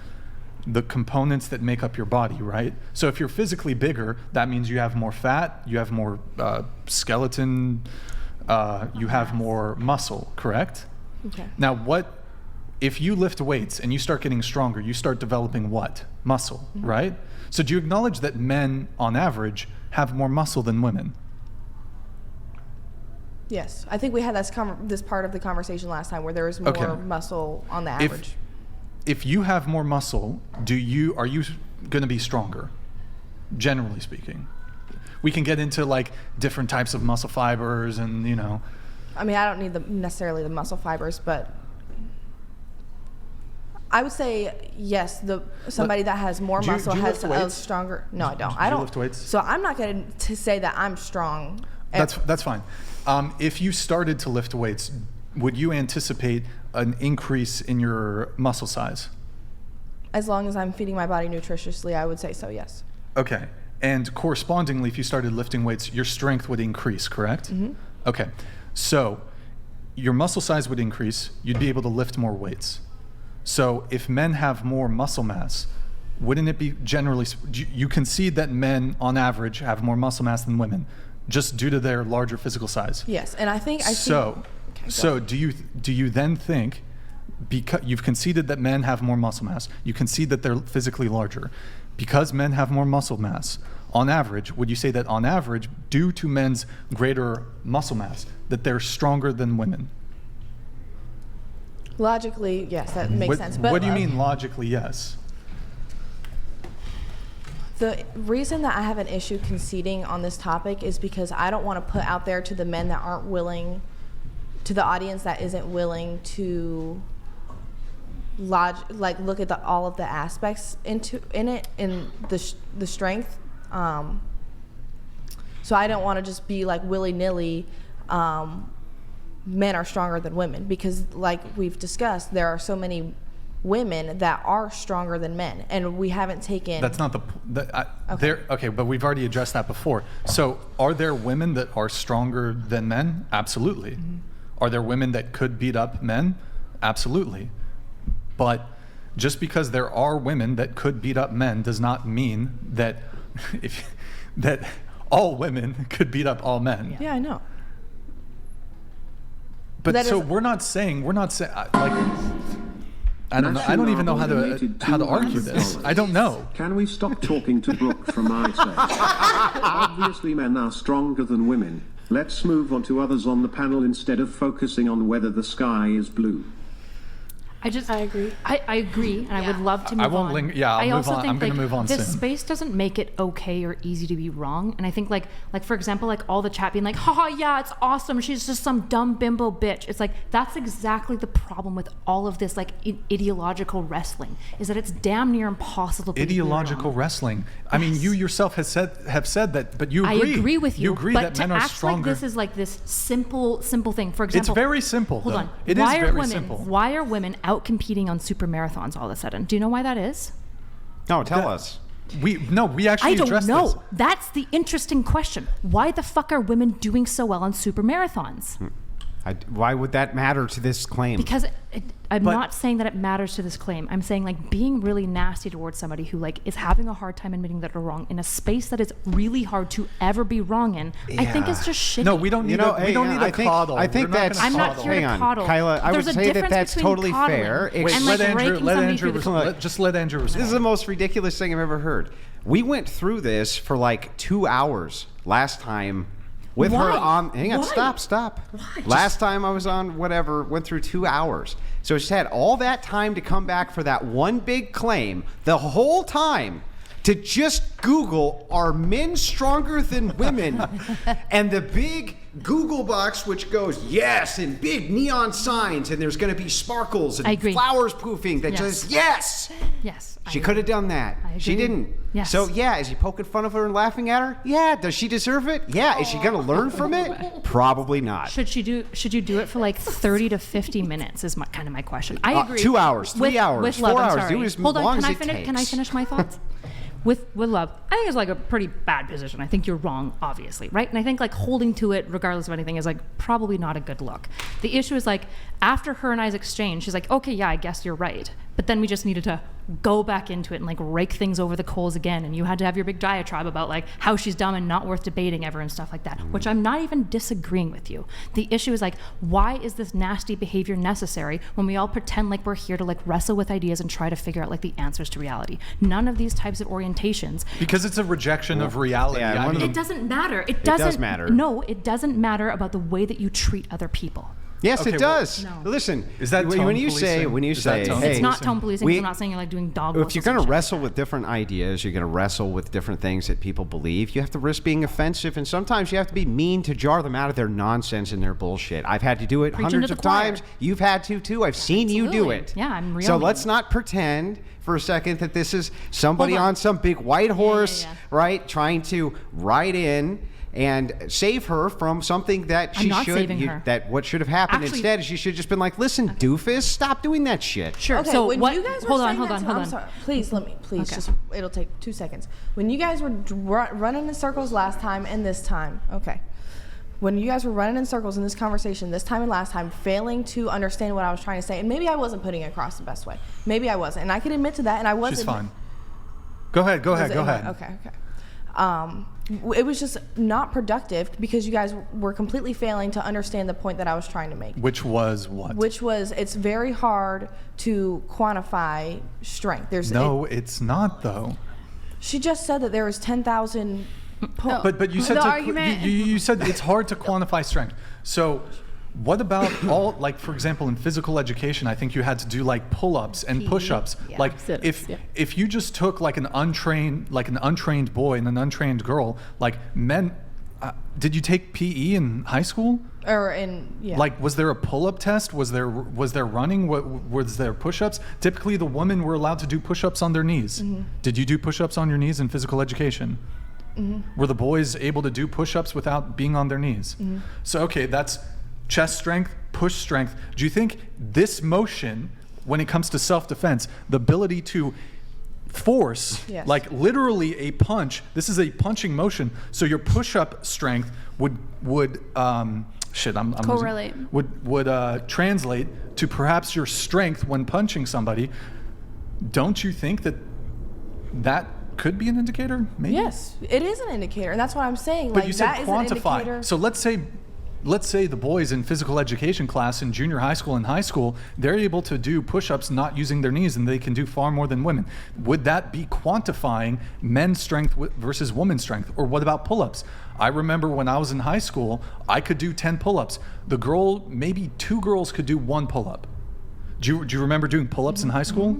the components that make up your body, right? So if you're physically bigger, that means you have more fat, you have more skeleton, you have more muscle, correct? Okay. Now, if you lift weights and you start getting stronger, you start developing what? Muscle, right? So do you acknowledge that men, on average, have more muscle than women? Yes, I think we had this part of the conversation last time where there was more Okay. muscle on the average. If you have more muscle, are you going to be stronger, generally speaking? We can get into like different types of muscle fibers and, I mean, I don't need necessarily the muscle fibers, but I would say yes. Somebody that has more Do you muscle lift has a weights? stronger. No, I don't. Do I you don't lift weights? So I'm not going to say that I'm strong. That's fine. If you started to lift weights, would you anticipate an increase in your muscle size? As long as I'm feeding my body nutritiously, I would say so. Yes. Okay. And correspondingly, if you started lifting weights, your strength would increase, correct? Mm-hmm. Okay. So your muscle size would increase. You'd be able to lift more weights. So if men have more muscle mass, wouldn't it be generally, you concede that men on average have more muscle mass than women, just due to their larger physical size? Yes, and I think So do you then think, because you've conceded that men have more muscle mass, you concede that they're physically larger, because men have more muscle mass, on average, would you say that on average, due to men's greater muscle mass, that they're stronger than women? Logically, yes, that makes sense. But what do you mean logically, yes? The reason that I have an issue conceding on this topic is because I don't want to put out there to the men that aren't willing, to the audience that isn't willing to look at all of the aspects in the strength. So I don't want to just be like willy-nilly, men are stronger than women, because like we've discussed, there are so many women that are stronger than men, and we haven't taken. That's not okay, but we've already addressed that before. So are there women that are stronger than men? Absolutely. Mm-hmm. Are there women that could beat up men? Absolutely. But just because there are women that could beat up men does not mean that that all women could beat up all men. Yeah, I know. But so we're not saying like, I don't know. I don't even know how to argue this. I don't know. Can we stop talking to Brooke from ISEC? Obviously men are stronger than women. Let's move on to others on the panel instead of focusing on whether the sky is blue. I agree. I agree, and I would love to move on. I won't linger. Yeah, I'll move on. I'm going to move on soon. This space doesn't make it okay or easy to be wrong, and I think like for example, like all the chat being like, haha, yeah, it's awesome. She's just some dumb bimbo bitch. It's like that's exactly the problem with all of this like ideological wrestling, is that it's damn near impossible to ideological wrestling. I mean, you yourself have said that, but you agree. I agree with you. You agree but that to men are act stronger. like this is like this simple thing. For example, it's very simple. Hold on. It is very simple. Why are women out competing on super marathons all of a sudden? Do you know why that is? No, tell us. We actually I don't addressed know. this. That's the interesting question. Why the fuck are women doing so well on super marathons? Why would that matter to this claim? Because I'm not saying that it matters to this claim. I'm saying like being really nasty towards somebody who like is having a hard time admitting that they're wrong in a space that is really hard to ever be wrong in. Yeah. I think it's just shitty. No, we don't need a coddle. I think that's. I'm not here to coddle. Kyla, I would say that's totally fair. Wait, and let Andrew respond. Just let Andrew respond. This is the most ridiculous thing I've ever heard. We went through this for like 2 hours last time. With her on, hang on, stop. Why? Last time I was on, went through 2 hours. So she had all that time to come back for that one big claim, the whole time, to just Google, are men stronger than women? And the big Google box, which goes, yes, and big neon signs, and there's going to be sparkles and flowers poofing that says, yes. Yes. She could have done that. She didn't. Yes. So, yeah, is he poking fun of her and laughing at her? Yeah. Does she deserve it? Yeah. Is she going to learn from it? Probably not. Should you do it for like 30 to 50 minutes is kind of my question. I agree. 2 hours, 3 hours, 4 hours. Do it as long as it takes. Can I finish my thoughts? With love, I think it's like a pretty bad position. I think you're wrong, obviously, right? And I think like holding to it regardless of anything is like probably not a good look. The issue is like after her and I's exchange, she's like, okay, yeah, I guess you're right. But then we just needed to go back into it and like rake things over the coals again. And you had to have your big diatribe about like how she's dumb and not worth debating ever and stuff like that, which I'm not even disagreeing with you. The issue is like, why is this nasty behavior necessary when we all pretend like we're here to like wrestle with ideas and try to figure out like the answers to reality? None of these types of orientations. Because it's a rejection of reality. Yeah, it doesn't matter. It does matter. No, it doesn't matter about the way that you treat other people. Yes, it does. No. Listen, is that when you say, hey, it's not tone policing. I'm not saying you're like doing dog whistles. If you're going to wrestle with different ideas, you're going to wrestle with different things that people believe. You have to risk being offensive, and sometimes you have to be mean to jar them out of their nonsense and their bullshit. I've had to do it hundreds of times. You've had to too. I've seen you do it. Yeah, I'm real. So let's not pretend for a second that this is somebody on some big white horse, right, trying to ride in and save her from something that she that what should have happened. Actually, instead is she should have just been like, listen, doofus, stop doing that shit. Sure. Okay, so when what, you guys were hold saying on. I'm sorry. Please, just, it'll take 2 seconds. When you guys were running in circles last time and this time, when you guys were running in circles in this conversation, this time and last time, failing to understand what I was trying to say, and maybe I wasn't putting it across the best way. Maybe I wasn't, and I can admit to that, and I wasn't. She's fine. Go ahead. Okay. It was just not productive because you guys were completely failing to understand the point that I was trying to make. Which was what? Which was it's very hard to quantify strength. It's not though. She just said that there was 10,000. But you said The argument- you said it's hard to quantify strength. So what about all, like, for example, in physical education, I think you had to do like pull-ups and push-ups. yeah. Like Sit-ups, if you just took like an untrained boy and an untrained girl, like men, did you take PE in high school? Like, was there a pull-up test? Was there running? Was there push-ups? Typically, the women were allowed to do push-ups on their knees. Mm-hmm. Did you do push-ups on your knees in physical education? Mm-hmm. Were the boys able to do push-ups without being on their knees? Mm-hmm. So, okay, that's chest strength, push strength. Do you think this motion, when it comes to self-defense, the ability to force, Yes. like literally a punch, this is a punching motion, so your push-up strength would Correlate. would translate to perhaps your strength when punching somebody. Don't you think that could be an indicator? Maybe. Yes, it is an indicator, and that's what I'm saying. But like, you said that is an quantify. indicator. So let's say the boys in physical education class in junior high school and high school, they're able to do push-ups not using their knees, and they can do far more than women. Would that be quantifying men's strength versus women's strength? Or what about pull-ups? I remember when I was in high school, I could do 10 pull-ups. Maybe 2 girls could do 1 pull-up. Do you remember doing pull-ups in high school?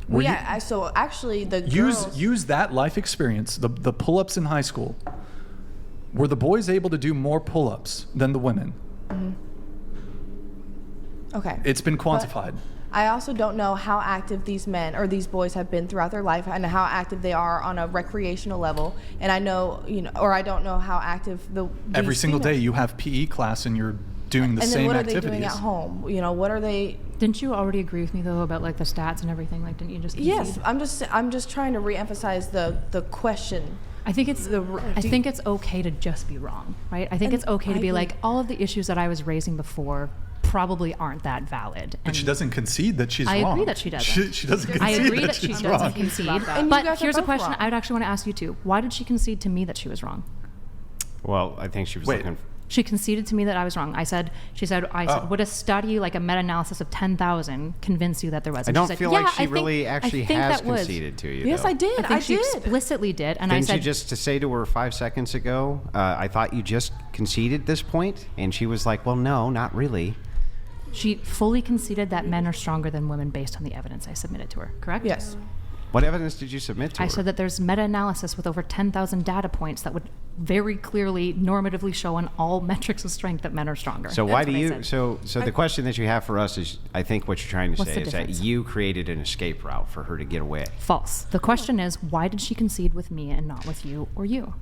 Were you- So actually, the girls. use that life experience, the pull-ups in high school. Were the boys able to do more pull-ups than the women? Okay. It's been quantified. I also don't know how active these men or these boys have been throughout their life and how active they are on a recreational level. And I know, or I don't know how active Every these single day females- you have PE class and you're doing the And then same what are activities. they doing at home? What are they? Didn't you already agree with me though about like the stats and everything? Like, didn't you just concede? Yes, I'm just trying to reemphasize the question. I think it's okay to just be wrong, right? I think it's okay to be like, all of the issues that I was raising before probably aren't that valid. But she doesn't concede that she's I wrong. agree that she doesn't. She doesn't concede I agree that she's she wrong. doesn't concede. And you But guys are here's a both question wrong. I would actually want to ask you too. Why did she concede to me that she was wrong? Well, I think she was looking. She conceded to me that I was wrong. I said, would a study like a meta-analysis of 10,000 convince you that there was? I And don't she said, feel yeah, like she I think- really I actually think has that was. conceded to you. Yes, though. I did. I think she explicitly did, and Didn't I you said, just to say to her 5 seconds ago, I thought you just conceded this point? And she was like, well, no, not really. she fully conceded that men are stronger than women based on the evidence I submitted to her, correct? Yes. What evidence did you submit to I her? said that there's meta-analysis with over 10,000 data points that would very clearly normatively show on all metrics of strength that men are stronger. So why That's do what I you? said. So the question that you have for us is, I think what you're trying to What's say the is that difference? you created an escape route for her to get away. False. The question is, why did she concede with me and not with you or you?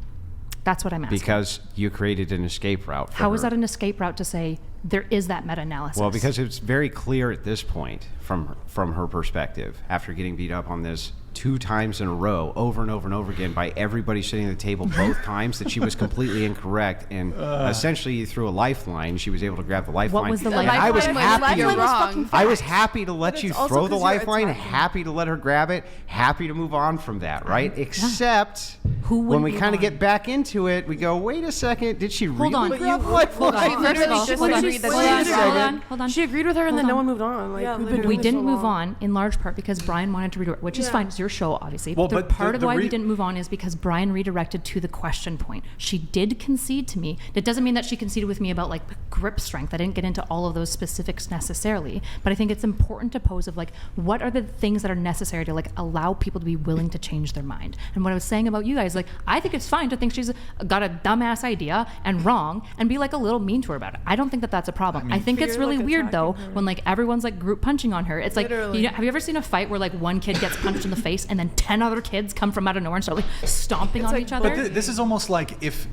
That's what I'm asking. Because you created an escape route. For How her. is that an escape route to say there is that meta-analysis? Well, because it's very clear at this point from her perspective, after getting beat up on this 2 times in a row, over and over and over again, by everybody sitting at the table both times, that she was completely incorrect, and essentially through a lifeline, she was able to grab the lifeline. was the And lifeline? I was The happy. lifeline was wrong. fucking I was facts. happy to let you it's also throw the 'cause you're lifeline, attacking. happy to let her grab it, happy to move on from that, right? Except Who when wouldn't we move kind of on? get back into it, we go, wait a second, did she really on. grab the Hold lifeline? on. literally First of all, just hold on. agreed that Hold she on, was hold wrong. on, hold on. She agreed with her, and Hold then no on. one moved on. Like, Yeah, we've been literally. doing We this didn't so move long. on in large part because Brian wanted to redirect, which is Yeah. fine. It's your show, obviously. Well, the but part the of why we re- didn't move on is because Brian redirected to the question point. She did concede to me. It doesn't mean that she conceded with me about like grip strength. I didn't get into all of those specifics necessarily, but I think it's important to pose of like, what are the things that are necessary to like allow people to be willing to change their mind? And what I was saying about you guys, like, I think it's fine to think she's got a dumbass idea and wrong and be like a little mean to her about it. I don't think that that's a problem. I think But it's you're, really like, weird though attacking her. when like everyone's like group punching on her. It's like, Literally. have you ever seen a fight where like one kid gets punched in the face and then 10 other kids come from out of nowhere and start like stomping on like each other? But this is almost like if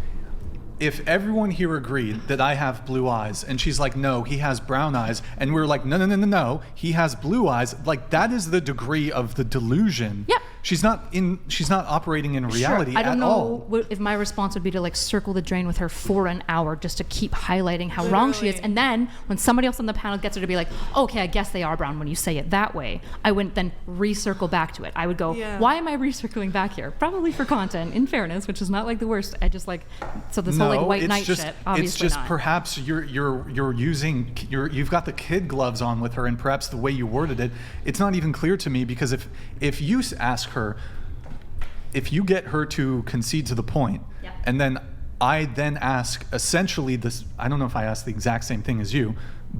everyone here agreed that I have blue eyes, and she's like, no, he has brown eyes, and we're like, no, he has blue eyes. Like, that is the degree of the delusion. Yeah. She's not operating in reality I don't at know all. if my response would be to like circle the drain with her for an hour just to keep highlighting how wrong she is. Literally. And then when somebody else on the panel gets her to be like, okay, I guess they are brown when you say it that way, I wouldn't then recircle back to it. I would go, Yeah. why am I recircling back here? Probably for content, in fairness, which is not like the worst. I just like, so this whole like white it's knight just, shit, obviously it's just not. perhaps you've got the kid gloves on with her, and perhaps the way you worded it, it's not even clear to me, because if you ask her, if you get her to concede to the point, Yeah. and then I then ask essentially this, I don't know if I ask the exact same thing as you,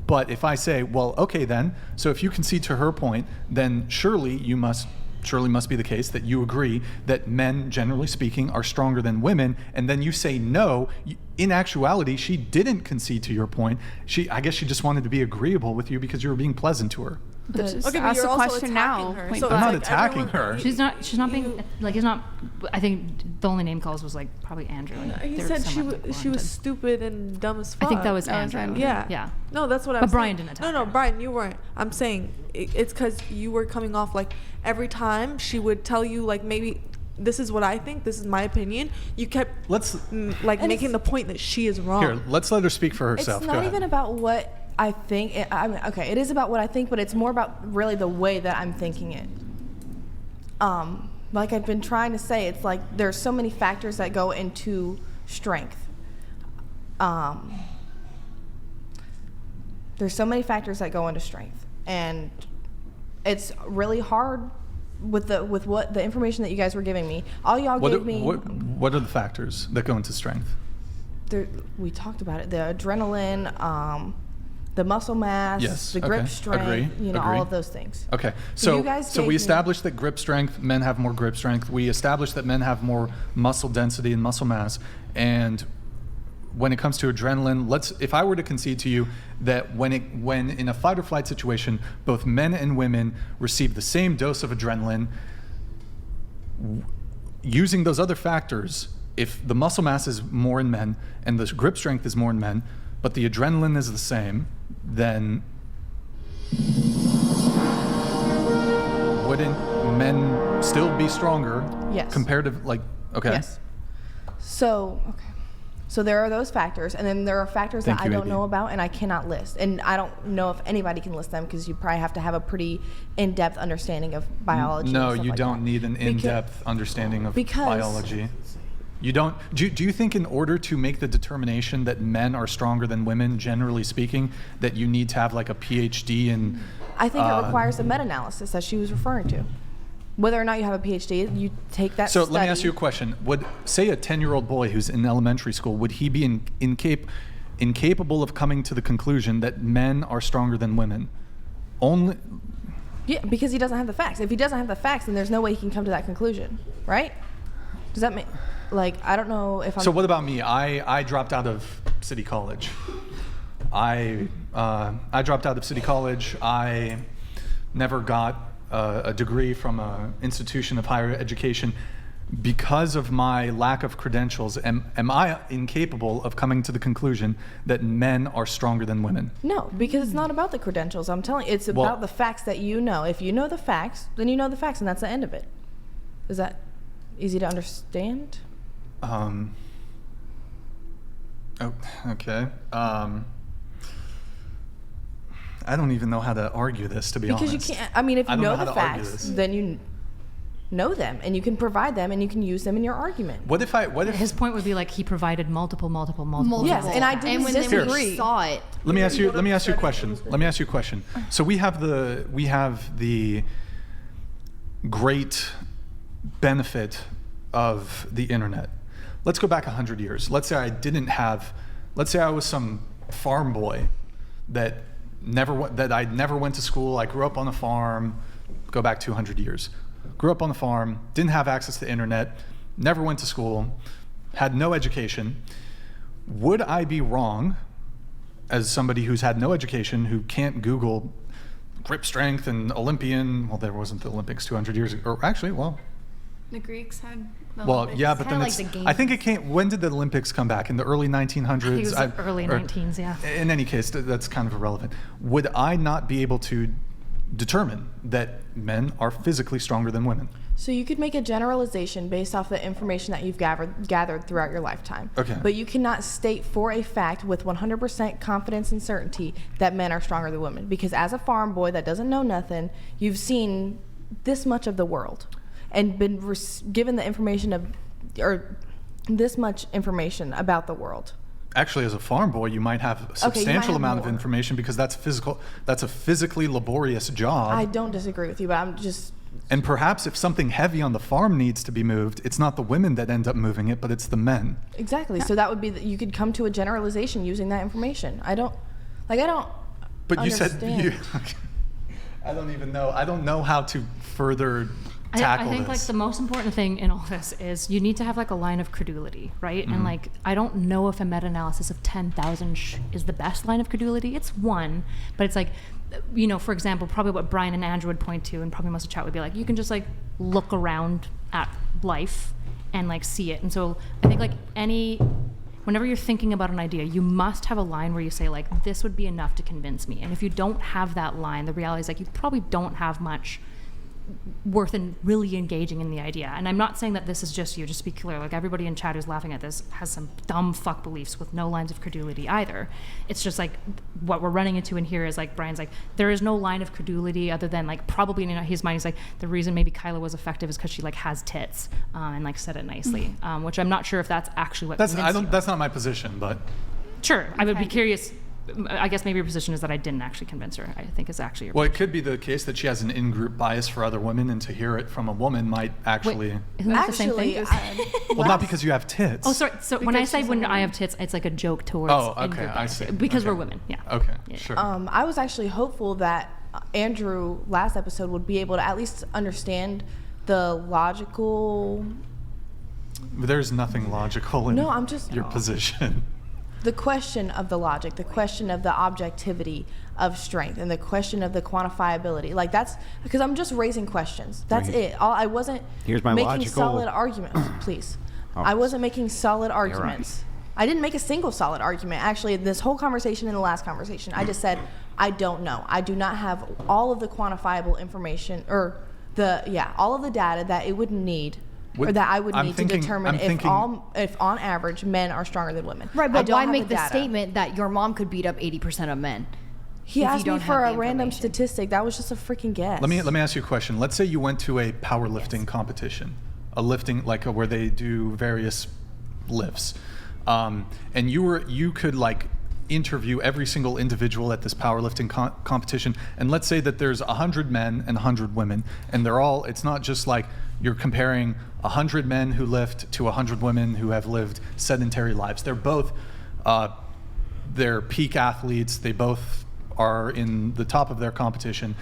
but if I say, well, okay then, so if you concede to her point, then surely must be the case that you agree that men, generally speaking, are stronger than women, and then you say no. In actuality, she didn't concede to your point. I guess she just wanted to be agreeable with you because you were being pleasant to her. But just Okay, but ask you're the also question attacking now. her. Point So I'm it's not like attacking everyone- her. She's not being like, it's not. I think the only name calls was like probably Andrew. And He they're said she somewhat was warranted. stupid and dumb as I fuck. think that was That was Andrew. Andrew. Yeah. Yeah. No, that's what I'm But saying. Brian didn't attack No, her. Brian, you weren't. I'm saying it's because you were coming off like every time she would tell you like maybe this is what I think, this is my opinion. You kept Let's like And making it's- the point that she is wrong. here. Let's let her speak for herself. It's Go not ahead. even about what I think. I mean, okay, it is about what I think, but it's more about really the way that I'm thinking it. Like I've been trying to say, it's like there's so many factors that go into strength. There's so many factors that go into strength, and it's really hard with what the information that you guys were giving me. All y'all gave me. What are the factors that go into strength? We talked about it. The adrenaline, the muscle mass, Yes, the grip okay, strength, agree. all of those things. Okay, So you guys so gave we me- established that grip strength, men have more grip strength. We established that men have more muscle density and muscle mass. And when it comes to adrenaline, if I were to concede to you that when in a fight or flight situation, both men and women receive the same dose of adrenaline, using those other factors, if the muscle mass is more in men and the grip strength is more in men, but the adrenaline is the same, then wouldn't men still be stronger? Yes. Compared to okay. Yes. So, okay. So there are those factors, and then there are factors Thank that you, I don't AB. know about and I cannot list. And I don't know if anybody can list them because you probably have to have a pretty in-depth understanding of biology. No, and stuff you like don't that. need an Because- in-depth understanding of because- biology. You don't. Do you think in order to make the determination that men are stronger than women, generally speaking, that you need to have like a PhD in? I think it requires a meta-analysis that she was referring to. Whether or not you have a PhD, you take that So study. let me ask you a question. Would, say, a 10-year-old boy who's in elementary school, would he be incapable of coming to the conclusion that men are stronger than women? Only. Yeah, because he doesn't have the facts. If he doesn't have the facts, then there's no way he can come to that conclusion, right? Does that make, like, I don't know if I'm. So what about me? I dropped out of City College. I dropped out of City College. I never got a degree from an institution of higher education because of my lack of credentials. Am I incapable of coming to the conclusion that men are stronger than women? No, because it's not about the credentials. I'm telling you, it's Well- about the facts that you know. If you know the facts, then you know the facts, and that's the end of it. Is that easy to understand? Oh, okay. I don't even know how to argue this, to be Because honest. you can't. I mean, if I you don't know know the how to argue facts, this. then you know them, and you can provide them, and you can use them in your argument. What if His point would be like he provided multiple. Yes, and I didn't And when disagree. we saw it, Let me ask you a question. Let me ask you a question. So we have the great benefit of the internet. Let's go back 100 years. Let's say I was some farm boy that I never went to school. I grew up on a farm. Go back 200 years. Grew up on a farm, didn't have access to the internet, never went to school, had no education. Would I be wrong, as somebody who's had no education, who can't Google grip strength and Olympian? Well, there wasn't the Olympics 200 years ago. Or actually, well, The Greeks had the well, Olympics. yeah, but then Kinda it's. like the I think it came. When did the Olympics come back? In the early 1900s. He was early or- 19s, yeah. In any case, that's kind of irrelevant. Would I not be able to determine that men are physically stronger than women? So you could make a generalization based off the information that you've gathered throughout your lifetime. Okay. But you cannot state for a fact with 100% confidence and certainty that men are stronger than women. Because as a farm boy that doesn't know nothing, you've seen this much of the world and been given the information or this much information about the world. Actually, as a farm boy, you might have a you might substantial have amount of more. information because that's a physically laborious job. I don't disagree with you, but I'm just And perhaps if something heavy on the farm needs to be moved, it's not the women that end up moving it, but it's the men. Exactly. So that would be you could come to a generalization using that information. I don't. But you said understand. I don't even know. I don't know how to further tackle I think like this. the most important thing in all this is you need to have like a line of credulity, right? And like I don't know if a meta-analysis of 10,000 is the best line of credulity. It's one, but it's like, you know, for example, probably what Brian and Andrew would point to, and probably most of the chat would be like, you can just like look around at life and like see it. And so I think like whenever you're thinking about an idea, you must have a line where you say like, this would be enough to convince me. And if you don't have that line, the reality is like you probably don't have much worth in really engaging in the idea. And I'm not saying that this is just you, just to be clear, like everybody in chat who's laughing at this has some dumb fuck beliefs with no lines of credulity either. It's just like what we're running into in here is like Brian's like, there is no line of credulity other than like probably in his mind he's like, the reason maybe Kyla was effective is because she like has tits, and like said it nicely, which I'm not sure if that's actually what convinced you. That's not my position, but Sure, I would be curious. I guess maybe your position is that I didn't actually convince her. I think is actually your well, it could be the case that she has an in-group bias for other women, and to hear it from a woman might actually. Wait, isn't that the same thing? Well, not because you have tits. Oh, sorry. So when I say when I have tits, it's like a joke towards. Oh, okay, in-group I bias. see. Because Okay. we're women. Yeah. Okay, Yeah. sure. I was actually hopeful that Andrew last episode would be able to at least understand the logical. There's nothing logical in No, I'm just- your position. The question of the logic, the question of the objectivity of strength, and the question of the quantifiability. Like that's because I'm just raising questions. That's Right. it. I wasn't Here's my making logical- solid arguments. Please, Oh. I wasn't making solid arguments. I didn't make a single solid argument. Actually, this whole conversation and the last conversation, I just said I don't know. I do not have all of the quantifiable information or all of the data that it would need. Or that I would I'm need thinking- to determine I'm thinking- if on average men are stronger than women. Right, I but don't why have make the data. statement that your mom could beat up 80% of men? He if you asked me don't for have a the random information? statistic. That was just a freaking guess. Let me ask you a question. Let's say you went to a powerlifting competition, a lifting where they do various lifts, and you could like interview every single individual at this powerlifting competition, and let's say that there's 100 men and 100 women, and it's not just like you're comparing 100 men who lift to 100 women who have lived sedentary lives. They're both they're peak athletes. They both are in the top of their competition.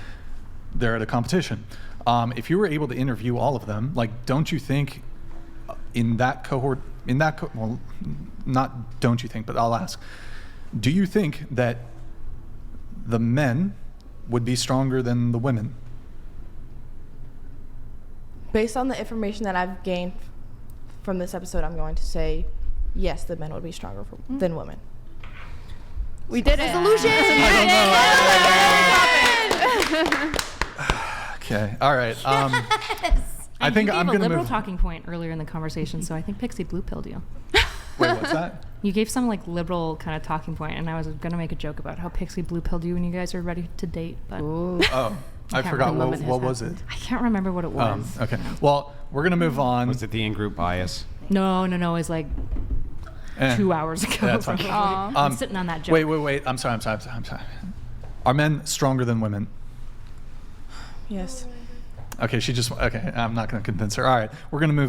They're at a competition. If you were able to interview all of them, like, don't you think in that cohort, well, not don't you think, but I'll ask, do you think that the men would be stronger than the women? Based on the information that I've gained from this episode, I'm going to say yes, the men would be stronger than women. We did it. Solution! Okay, all right. I And think you I'm gave a going to liberal move. talking point earlier in the conversation, so I think Pixie blue pilled you. Wait, what's that? You gave some like liberal kind of talking point, and I was gonna make a joke about how Pixie blue pilled you when you guys are ready to date, but Oh, I can't forgot remember what has was it. happened. I can't remember what it was. Okay. Well, we're gonna move on. Was it the in-group bias? No, it's like Eh. 2 hours ago. Yeah, it's fine. probably. I'm sitting on that joke. Wait. I'm sorry. Are men stronger than women? Yes. Okay, I'm not going to convince her. All right, we're going to move